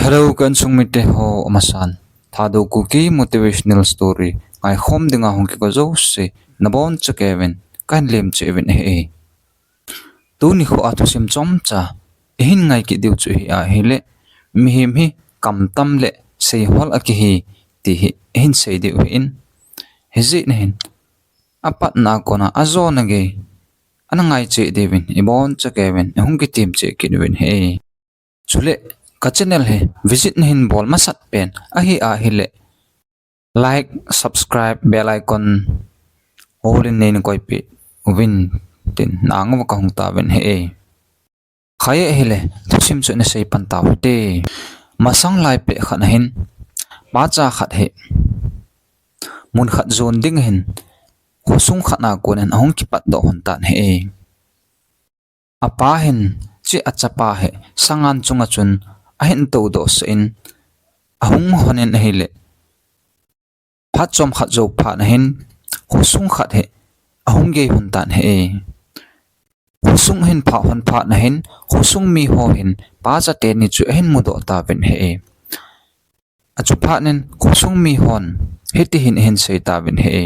Hello kan sungmite ho amasan thado kuki motivational story ngai khom dinga hongki ko zo se nabon cha kevin kan lem che evin he tu ni kho atu sim chom cha hin ngai ki diu chu hi a hele mi him hi kam tam le sei hol a ki hi ti hi hin sei diu in hezi ne hin apat na kona azo na ge anangai che devin ibon cha kevin hongki tim che kinwin he chule ka channel he visit hin bol masat pen ahi a hile like subscribe bell icon all in nen koi pi win tin nang ma ka hung ta ven he khaye hile thusim chu ne sei pan taw te masang lai pe khan hin ma cha khat he mun khat zon ding hin khosung khana konen ahong ki pat do hon tan he apa hin chi achapa he sangan chunga chun ahin to do in ahung honen hele phat chom khat zo pha na hin khosung khat he ahung ge hun tan he khosung hin pha hon pha na hin khosung mi ho hin pa cha te ni chu hin mu do ta ven he achu pha nen khosung mi hon heti hin sei ta ven he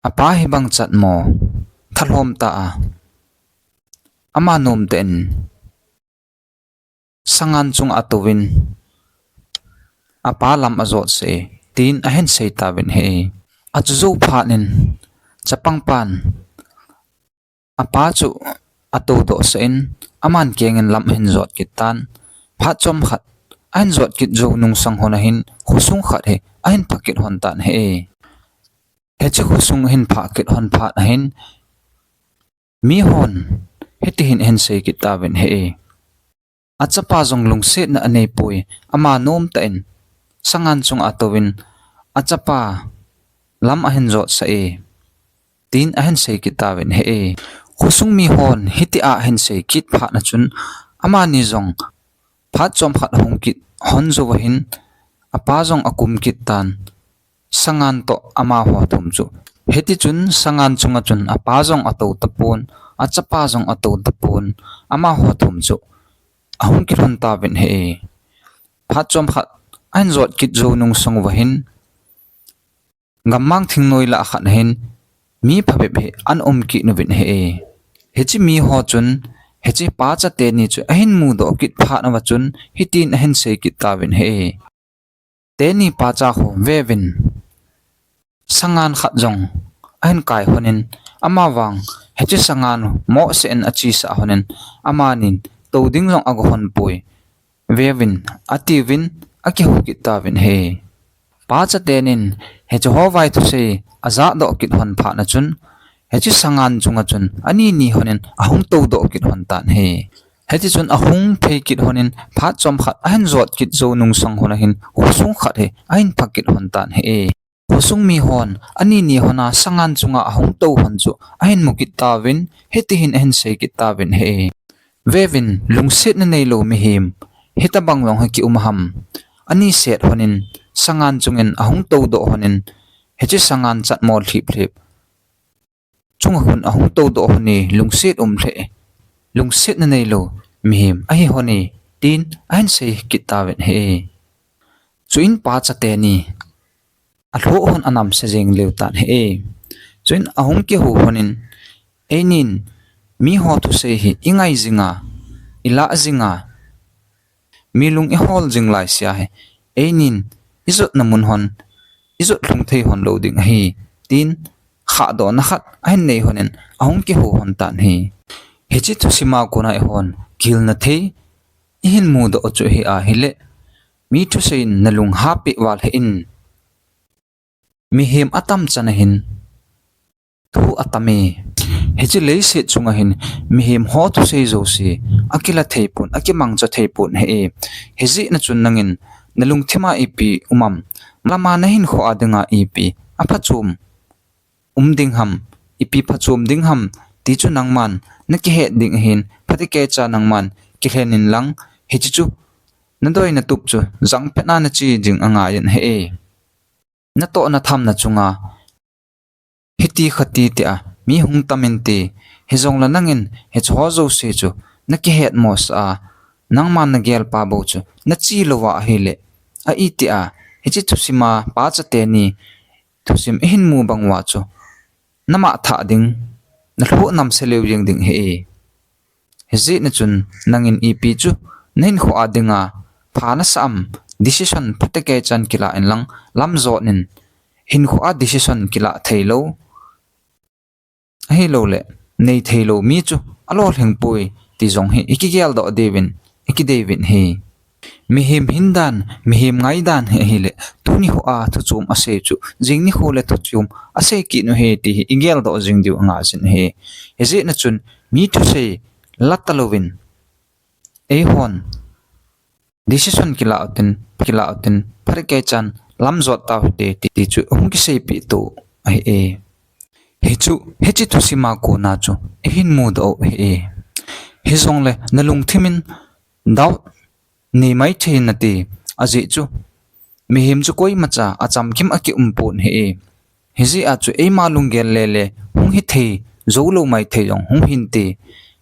apa hi bang chat mo thalom ta ama nom ten sangan chung atowin apa lam azot se tin ahen sei ta ven he achu pha nin chapang pan apa chu ato do sen aman kengen lam hin zot kitan pha chom khat ahen zot kit zo nung sang hona hin khusung khat he ahen pakit hon tan he he chu khusung hin pha kit hon pha na hin mi hon heti hin sei kit ta ven he achapa jong lungse na anei pui ama nom ta en sangan chung atowin achapa lam ahen zo sa e tin ahen sei kitawin he e khusung mi hon hiti a hen sei kit pha na chun ama ni jong phat chom khat hong kit hon zo hin apa jong akum kit tan sangan to ama ho thum chu heti chun sangan chunga chun apa jong ato tapon achapa jong ato tapon ama ho thum chu ahung ki ron ta ven he phat chom khat an zot kit zo nung song wa hin ngamang thing noi la khat hin mi phabe be an ki nu vin he he chi mi ho chun he chi pa cha te ni chu ahin mu do kit pha na wa chun hitin ahin sei kit ta ven he te ni pa cha ho ve vin sangan khat jong ahin kai honin ama wang he chi sangan mo se en achi sa honin ama nin to ding jong ag hon pui vevin ativin aki hukit ta vin he pa cha tenin he cho ho vai tu se aza do kit hon pha na chun he chi sangan chunga chun ani ni honin ahung to do kit hon tan he he chi chun ahung phei kit honin pha chom khat ahen zot kit zo nung sang hona hin husung khat he ahin phakit hon tan he husung mi hon ani ni hona sangan chunga ahung to hon chu ahin mukit ta vin heti hin ahin sei kit ta vin he vevin lungsit na nei lo mi him hitabang long ki umham ani set honin sangan chungin ahung to do honin hechi sangan chat mol thlip thlip chung hun ahung to do honi lungsit hle lungsit na nei lo mi him ahi honi tin ahin sei kitawen he chuin pa cha te ni a hlo hon anam se jeng leu tan he chuin ahung ki hu honin einin mi ho tu se hi ingai zinga ila zinga milung i hol jing lai sia he einin izot namun hon izot lung thei hon loading hi tin kha do na khat ahin nei honen ahung ki hu hon tan hi hechi tu sima kona e hon kil na thei ihin mu do chu hi a hile mi thu sein nalung happy wal he in mi hem atam chana hin thu atame hechi leise chunga hin mi hem ho tu sei zo si akila theipun akimang cha theipun he hezi na chun nangin nalung thima ipi umam lama na hin kho adanga ipi aphachum ding ham ipi phachum ding ham ti chu nangman naki he ding hin phatike cha nangman ki henin lang hechi chu nadoi na tup chu jang phena na chi jing anga yen he na to na tham na chunga hiti khati te a mi hung tamin te he zong la nangin he chaw zo se chu na ki het mos a nang man na gel pa bo chu na chi lowa hele a I ti a he chi thusima pa cha te ni thusim hin mu bangwa chu nama tha ding na hlo nam se lew jing ding he hezi na chun nangin ep chu nen kho adinga phana sam decision phatake chan kila en lang lam zo nin hin kho a decision kila thailo hello le nei thailo mi chu alol heng pui ti zong he ikigel do devin ikidevin he mi him hindan mi him ngaidan he hile tuni ho a thu chum ase chu jingni ho le thu chum ase ki no he ti igel do jing diu anga sin he hezi na chun mi thu se latalovin e hon decision kila utin pharke chan lam zot ta te ti chu hum ki sei pi to e he chu he chi thu sima ko na chu hin mu do he he song le nalung thimin daw ni mai thein na ti aji chu mi him chu koi macha acham kim aki umpun he hezi a chu e malung gel le hung hi thei zo lo mai thei jong hung hin ti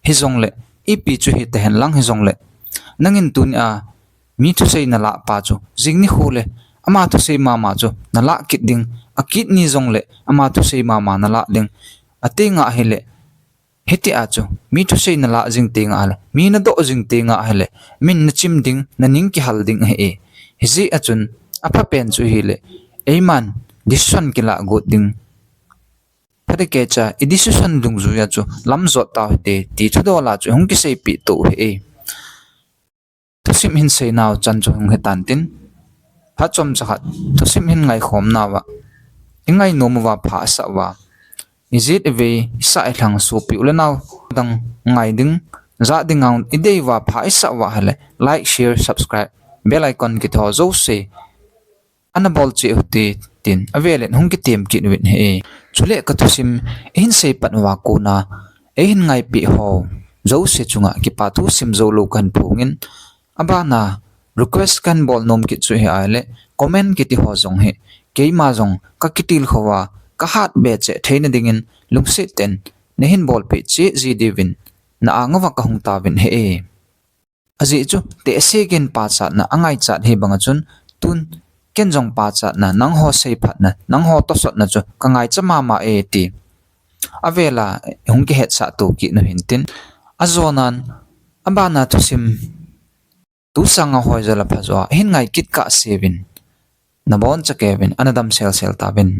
he song le ipi chu hi te hen lang he song le nangin tun a mi thu sei na la pa chu jingni khole ama thu sei mama chu na la kit ding a kit ni zong le ama thu sei mama na la ding atinga hele heti a chu mi thu sei na la jing tinga ale mi na do jing tinga hele min na chim ding na ning ki hal ding he hezi a chun apa pen chu hele eiman decision kila gut ding phade ke cha I decision dung zu ya chu lam zot ta te ti thu do la chu hung ki sei pi to he thusim hin sei naw chan chu hung he tan tin pha chom chahat thusim hin ngai khom na wa ingai nom wa pha sa wa is it away sa ai thang so pi ule naw dang ngai ding za ding ang idei wa pha sa wa hale like share subscribe bell icon ki tho zo se anabol che uti tin avelen hung ki tem ki win he chule ka thusim hin sei pan wa ko na e hin ngai pi ho zo se chunga ki pa thu sim zo lo kan phungin abana request kan bol nom ki chu he ale comment ki ti ho zong he keima zong ka kitil khowa ka hat be che theina dingin lungsi ten nehin bol pe che ji devin na angawa ka hung ta vin he aji chu te second pa cha na angai cha he banga chun tun ken jong pa cha na nang ho sei phat na nang ho to sot na chu ka ngai cha mama e ti avela hung ki het sa tu ki no hintin azonan abana thusim tu sanga hoi jala phazwa hin ngai kit ka sevin nabon cha kevin anadam sel ta bin